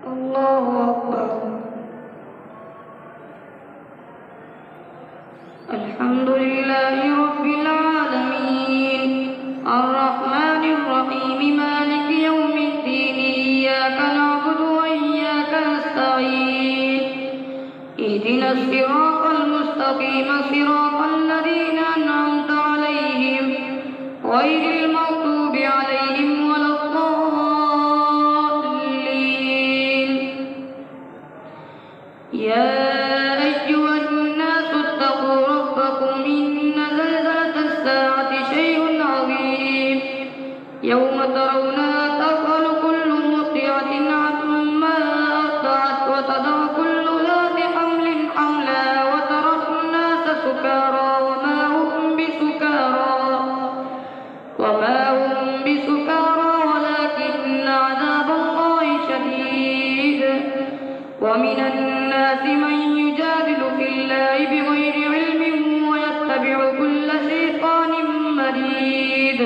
الله أكبر. الحمد لله رب العالمين الرحمن الرحيم مالك يوم الدين إياك نعبد وإياك نستعين اهدنا الصراط المستقيم صراط الذين أنعمت عليهم غير المغضوب عليهم ولا الضالين. يا أيها الناس اتقوا ربكم إن زلزلة الساعة شيء عظيم يوم ترونها تذهل كل مرضعة عما أرضعت وتضع كل ذات حمل حملها وترى الناس سكارى وما هم بسكارى ولكن عذاب الله شديد. ومن الناس من يجادل في الله بغير علم ويتبع كل شيطان مريد.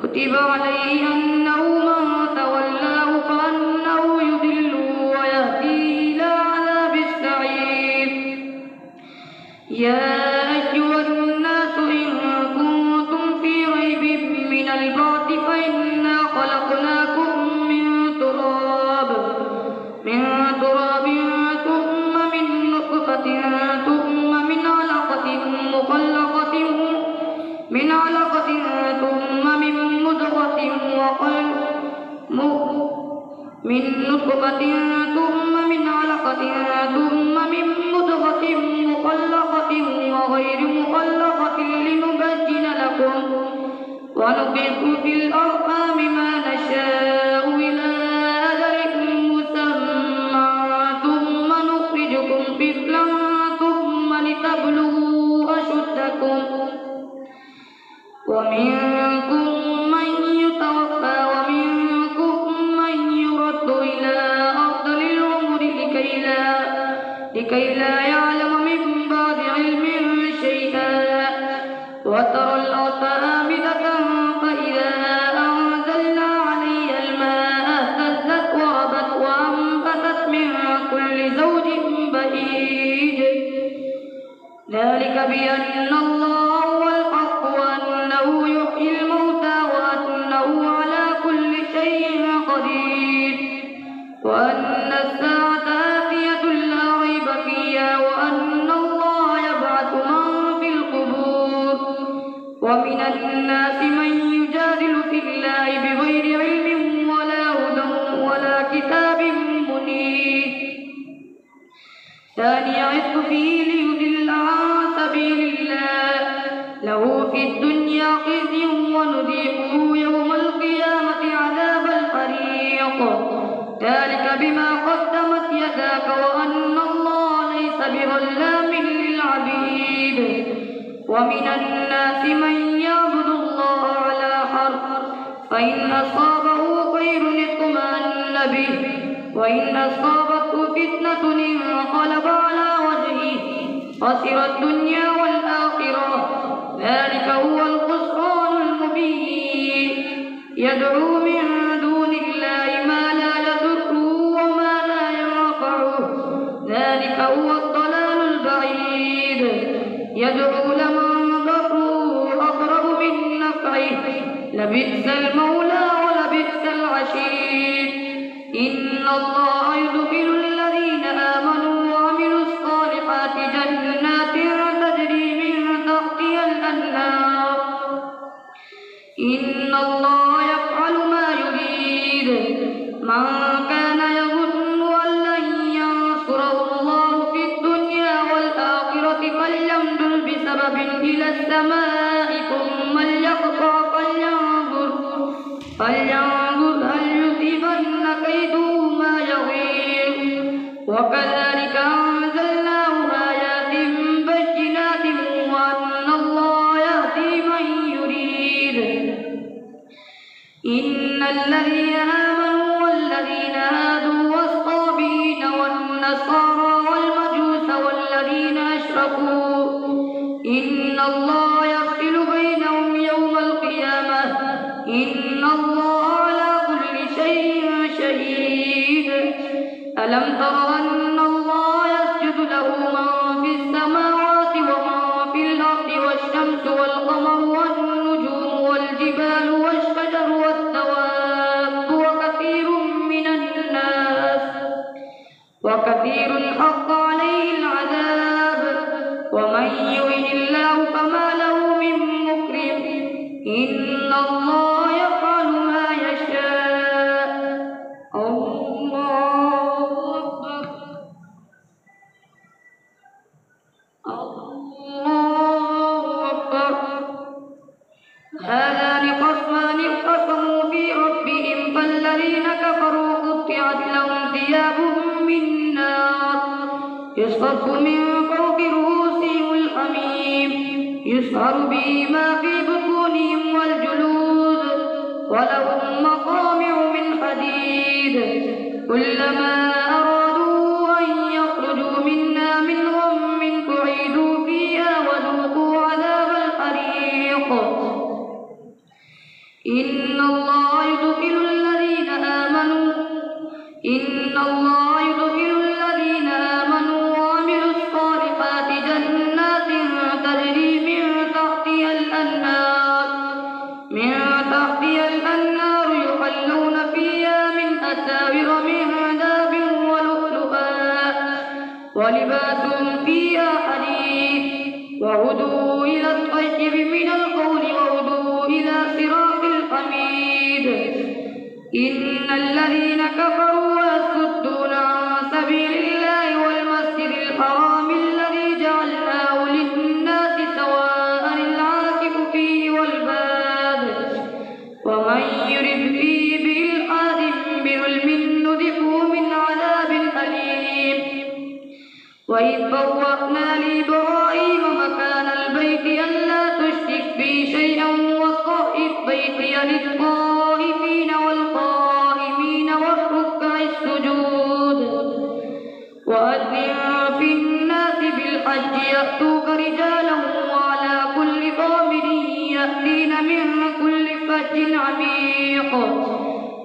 كتب عليه أنه من تولاه فأنه يضله ويهديه إلى عذاب السعير. يا أيها الناس إن كنتم في ريب من البعث فإنا خلقناكم من تراب ثم من نطفة ثم من علقة ثم من مضغة مخلقة وغير مخلقة لنبين لكم ونقر في الأرحام ما نشاء إلى أجل مسمى ثم نخرجكم طفلا ثم لتبلغوا أشدكم ومنكم من يتوفى ومنكم من يرد إلى أرذل العمر لكي لا يعلم من بعد علم شيئا. وترى الأرض هامدة فإذا أنزلنا عليها الماء اهتزت وربت وأنبتت من كل زوج بهيج. ذلك بأن الله هو الحق وأنه يحيي الموتى وأنه على كل شيء قدير وأن الساعة آتية لا ريب فيها وأن الله يبعث من في القبور. ومن الناس من يجادل في الله بغير علم ولا هدى ولا كتاب منير. ثاني عطفه ليضل عن سبيل الله له في الدنيا خزي ونذيقه يوم القيامة عذاب الحريق. ذلك بما قدمت يداك وأن الله ليس بظلام للعبيد. ومن الناس من يعبد الله على حرف فإن أصابه خير اطمأن به وإن أصابته فتنة انقلب على وجهه خسر الدنيا والآخرة. ذلك هو الخسران المبين. يدعو من دون الله ما لا يضره وما لا ينفعه. ذلك هو الضلال البعيد. يدعو لمن ضره أقرب من نفعه لبئس المولى ولبئس العشير. إن الله يدخل الذين آمنوا وعملوا الصالحات جنات تجري من تحتها الأنهار. إن الله يفعل ما يريد. من كان يظن أن لن ينصره الله في الدنيا والآخرة فليمدد بسبب إلى السماء ثم ليقطع فلينظر هل يذهبن كيده ما يغيظ. وكذلك أنزلناه آيات بينات وأن الله يهدي من يريد. إن الذين آمنوا والذين هادوا والصابئين والنصارى والمجوس والذين أشركوا إن الله يفصل بينهم يوم القيامة إن الله على كل شيء شهيد. ألم تر أن الله يسجد له من في السماوات ومن في الأرض والشمس والقمر والنجوم والجبال والشجر والدواب وكثير حق عليه العذاب ومن يهن الله فما له من مكرم إن الله يفعل ما يشاء. الله أكبر. الله أكبر. هذان خصمان اختصموا في ربهم فالذين كفروا قطعت لهم ثياب من نار يصب من فوق رؤوسهم الحميم يسهر به ما في بطونهم والجلود ولهم مقامع من حديد كلما أرادوا أن يخرجوا منا من غم أعيدوا فيها وذوقوا عذاب الحريق. إن الله يدخل الذين آمنوا وعملوا الصالحات جنات تجري من تحتها الأنهار يحلون فيها من أساور من ذهب ولؤلؤا ولباسهم فيها حرير وهدوا إلى الطيب من القول وهدوا إلى صراط الحميد. إن الذين كفروا ويصدون عن سبيل الله والمسجد الحرام الذي جعلناه للناس سواء العاكف فيه والباد ومن يرد فيه بإلحاد بظلم نذقه من عذاب أليم. وإذ بوأنا لإبراهيم مكان البيت ألا تشرك بي شيئا وطهر بيتي للطائفين والقائمين والركع السجود وأذن في الناس بالحج يأتوك رجالا وعلى كل ضامر يأتين من كل فج عميق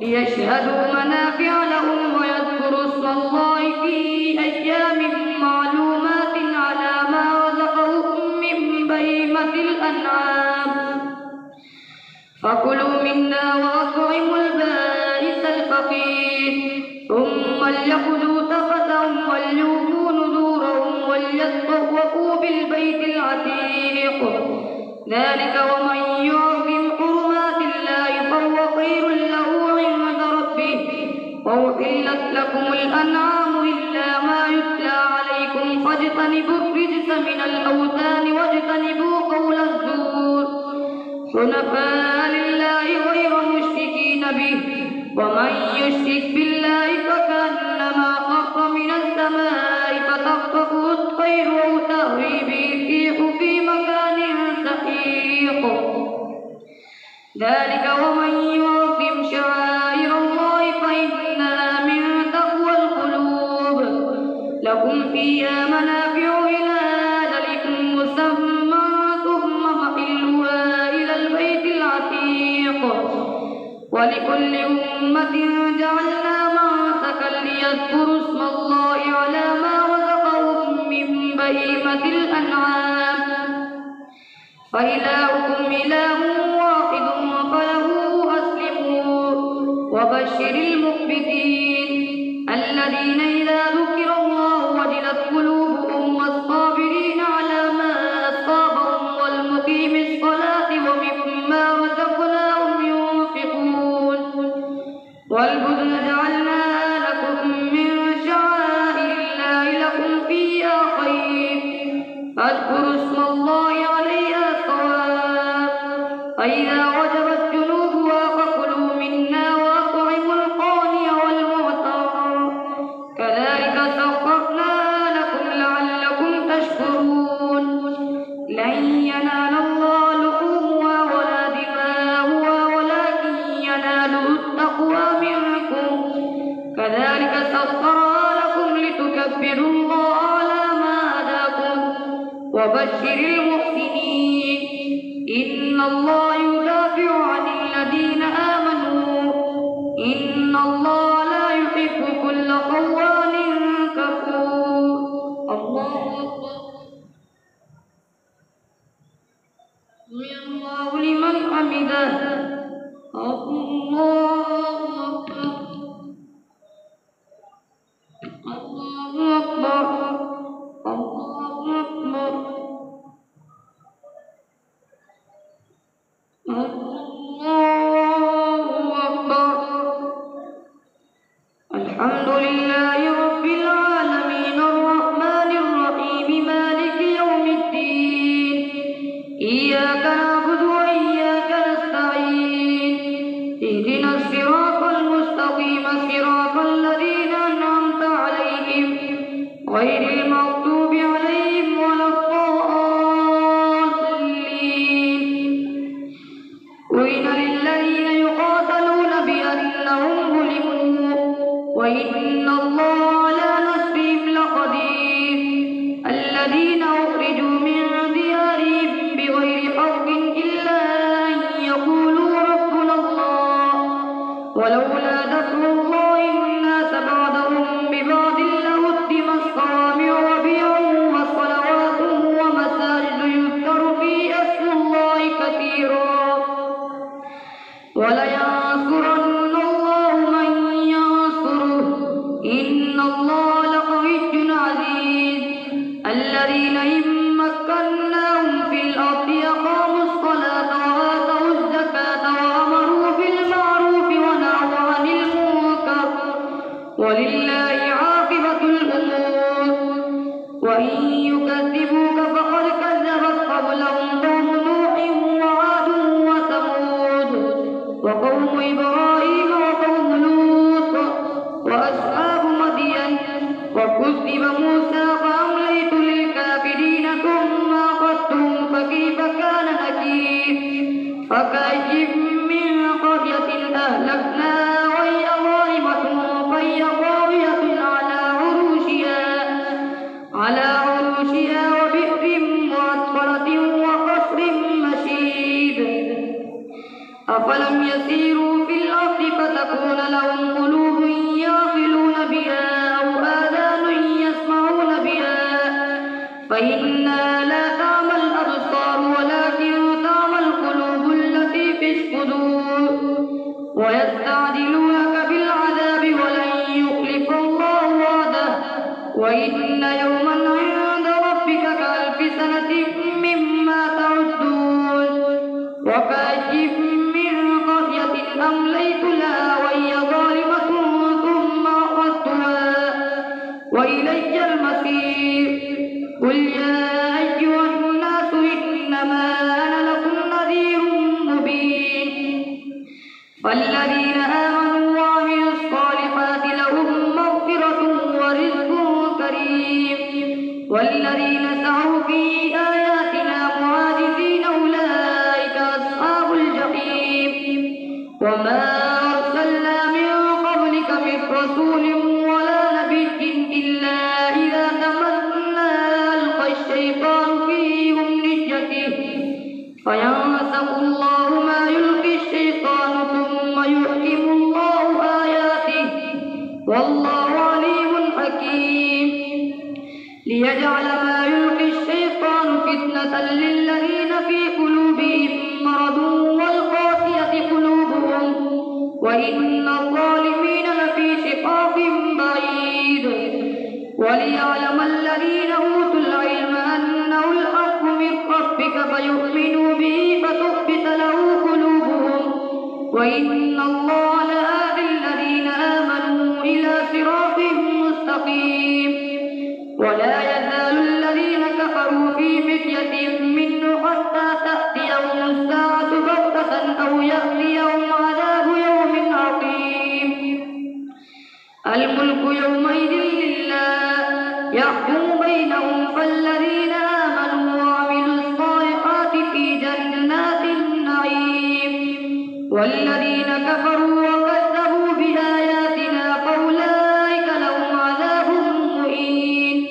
ليشهدوا منافع لهم ويذكروا اسم الله في أيام معلومات على ما رزقهم من بهيمة الأنعام فكلوا منا وأطعموا البائس الفقير ثم ليأخذوا تفتهم وليوفوا نذورهم وليطوفوا بالبيت العتيق. ذلك ومن يعظم حرمات الله فهو خير له عند ربه. وأحلت لكم الأنعام إلا ما يتلى عليكم فاجتنبوا الرجس من الأوثان واجتنبوا قول الزور حنفاء لله غير مشركين به ومن يشرك بالله فكأنما خر من السماء فتخطفه الطير أو تهوي به الريح في مكان سحيق. ذلك ومن يعظم شعائر الله فإنها من تقوى القلوب. لكم فيها منافع إلى أجل مسمى ثم محلها إلى البيت العتيق. ولكل أمة جعلنا منسكا ليذكروا اسم الله على ما رزقهم من بهيمة الأنعام فإلهكم إله واحد فله أسلموا. وبشر المخبتين الذين إذا ذكر الله وجلت قلوبهم والصابرين على ما أصابهم والمقيم الصلاة ومما رزقناهم ينفقون. والبدن جعلناها لكم من شعائر الله لكم فيها خير فاذكروا اسم الله عليها صواب. فإذا وجبت جنوبها فكلوا منا وأطعموا القانع والمعتر كذلك سخرناها لكم لعلكم تشكرون. لن ينال الله لحومها ولا دماؤها ولكن يناله التقوى منكم كذلك سخرها لكم لتكبروا الله على ما هداكم. وبشر المحسنين إن الله يدافع عن الذين آمنوا إن الله لا يحب كل خوان الحمد لله رب العالمين الرحمن الرحيم مالك يوم الدين إياك نعبد وإياك نستعين اهدنا الصراط المستقيم صراط الذين أنعمت عليهم غير المغضوب عليهم ولا الضالين أذن للذين يقاتلون بأنهم ظلموا وإن الله على نصرهم لقدير الذين أخرجوا من ديارهم بغير حق إلا أن يقولوا ربنا الله ولولا دفع الله الناس بعضهم ببعض لهدمت صوامع وبيع وصلوات ومساجد يذكر فيها اسم الله كثيرا ولينصرن الله من ينصره إن الله لقوي عزيز الذين إن مكناهم في الأرض أقاموا الصلاة وآتوا الزكاة وأمروا بالمعروف ونهوا عن المنكر ولله عاقبة الأمور وإن يكذبوك فقد كذبت قبلهم قوم نوح وعاد وثمود وقوم إبراهيم وقوم لوط وأصحاب مدين وكذب موسى فأمليت للكافرين ثم أخذتهم فكيف كان نكير فكأي من قرية أهلكناها وهي ظالمة فهي خاوية على عروشها وبئر معطلة وقصر مشيد أفلم يسيروا في الأرض فتكون لهم قلوب يعقلون بها أو آذان يسمعون بها فإنها لا تعمى الأبصار ولكن تعمى القلوب التي في الصدور ويستعجلونك بالعذاب ولن يخلف الله وعده وإن يوما عند ربك كألف سنة مما تعدون وكأي من قرية أمليت لها وهي ظالمة ثم أخذتها وإلي المصير قل يا أيها الناس إنما أنا لكم نذير مبين فالذين آمنوا وعملوا الصالحات لهم مغفرة ورزق كريم والذين سعوا في آياتنا معاجزين أولئك أصحاب الجحيم وما أرسلنا من قبلك من رسول ولا نبي إلا إذا تمنى ألقى الشيطان في أمنيته فينسخ الله ما يلقي الشيطان ثم يحكم الله آياته والله عليم حكيم ليجعل ما يلقي الشيطان فتنة للذين في قلوبهم مرض والقاسية قلوبهم وإن الظالمين لفي شقاق بعيد وليعلم الذين أوتوا العلم أنه الحق من ربك فيؤمنوا به فتخبت له قلوبهم وإن الله لهادي الذين آمنوا إلى صراط مستقيم ولا يزال الذين كفروا في مرية منه حتى تأتيهم الساعة بغتة أو يأتيهم عذاب يوم عقيم الملك يومئذ لله يحكم بينهم فالذين آمنوا وعملوا الصالحات في جنات النعيم والذين كفروا وكذبوا بآياتنا فأولئك لهم عذاب مهين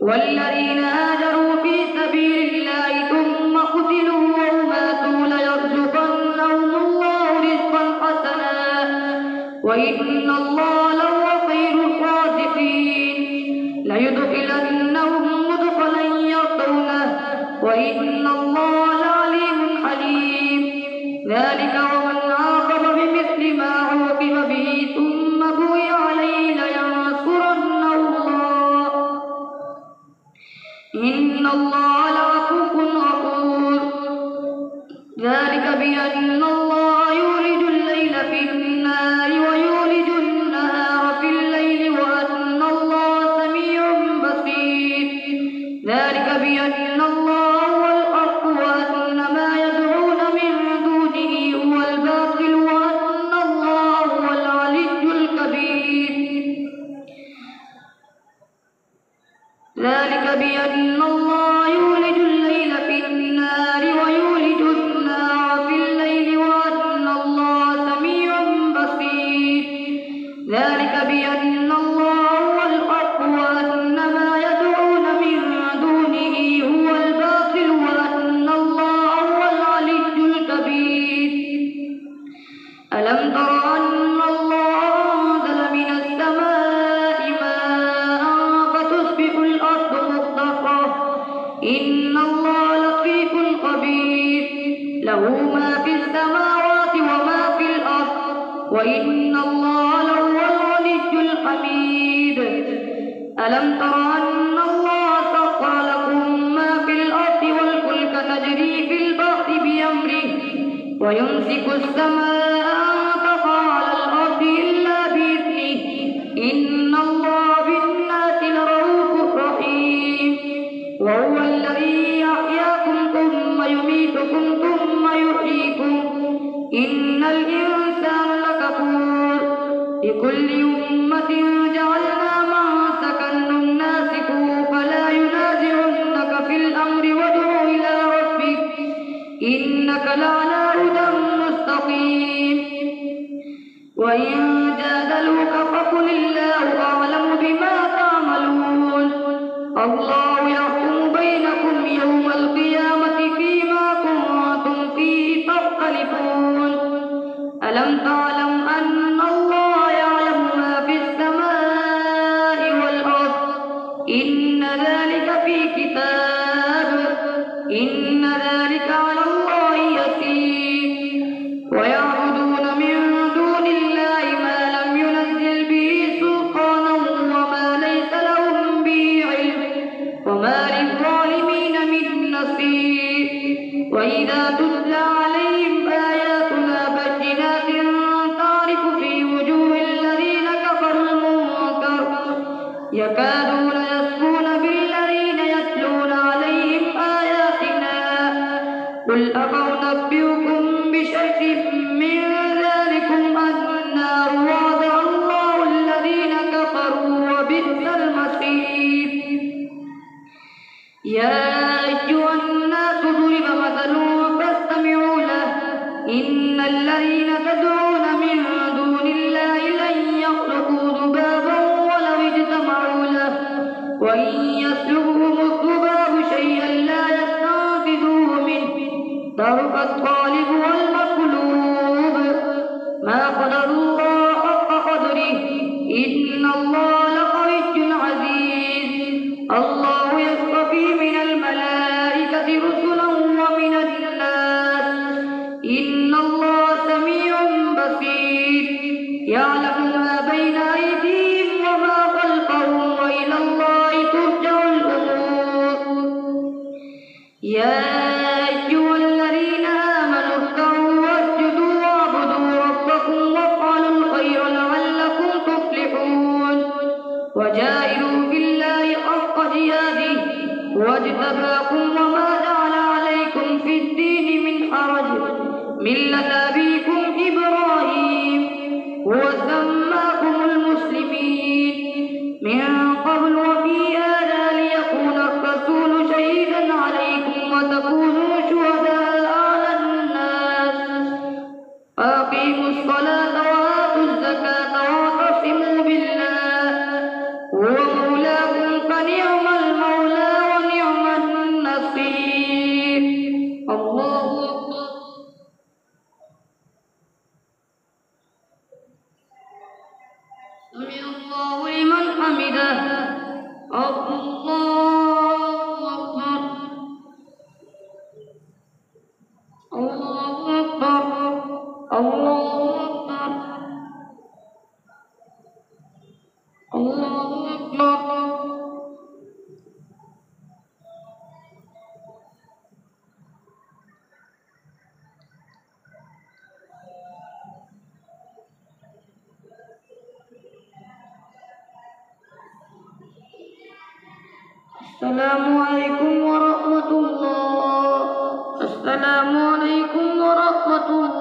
والذين هاجروا في سبيل الله ثم قتلوا أو ماتوا ليرزقنهم الله رزقا حسنا وإن الله لهو خير الرازقين ليدخلنهم مدخلا بأن الله يولج الليل في النهار ويولج النهار في الليل وأن الله سميع بصير. ذلك بأن الله هو الحق وأن ما يدعون من دونه هو الباطل وأن الله هو العلي الكبير. ألم تر أن الله أنزل من السماء ماء فتصبح الأرض مخضرة إن الله لطيف خبير له ما في السماوات وما في الأرض وإن الله لهو الغني الحميد. ألم تر أن الله سخر لكم ما في الأرض والفلك تجري في البحر بأمره ويمسك السماء أن تقع على الأرض إلا بإذنه إن الله بالناس لرؤوف رحيم. وهو الذي يحياكم ثم يميتكم ثم يحييكم إن الإنسان لكفور. لكل أمة جعلنا منسكا ناسكوه فلا ينازعنك في الأمر وادع إلى ربك إنك لعلى هدى مستقيم. وإن جادلوك فقل الله أعلم بما تعملون الله يحكم بينكم يوم القيامة فيما كنتم فيه تختلفون. ألم تعلم أن الله يعلم ما في السماء والأرض إن ذلك في كتاب إن ذلك على الله يسير. ويعبدون من دون الله ما لم ينزل به سلطانا وما ليس لهم به علم وما للظالمين من نصير. وإذا تتلى عليهم آياتنا بينات تعرف في وجوه الذين كفروا المنكر يكادون يسطون بالذين يتلون عليهم آياتنا قل أفأنبئكم بشر من ذلكم النار وعد الله الذين كفروا وبئس المصير. يا أيها الناس ضرب مثل فاستمعوا له إن الذين تدعون من دون الله لن يخلقوا ذبابا ولو اجتمعوا له وإن يسلبهم الذباب شيئا لا يستنقذوه منه ضعف الطالب والمطلوب ما قدر الله حق قدره إن الله لقوي عزيز. الله يصطفي من الملائكة رسلا ومن الناس إن الله سميع بصير يعلم ما بين أيديهم وما خلفهم وإلى الله ترجع الأمور. يا أيها الذين آمنوا اركعوا واسجدوا واعبدوا ربكم وافعلوا الخير لعلكم تفلحون. وجاهدوا بالله حق جهاده واجتباكم وما جعل عليكم في الدين من حرج ملة أبيكم إبراهيم هو سماكم المسلمين من قبل وفي هذا ليكون الرسول شهيدا عليكم وتكونوا شهداء على الناس. أقيموا الصلاة وآتوا الزكاة واعتصموا بالله هو مولاكم فنعم المولى ونعم النصير. الله أكبر. سمع الله لمن حمده. الله أكبر. الله أكبر. الله أكبر. الله أكبر. السلام عليكم ورحمة الله. السلام عليكم ورحمة الله.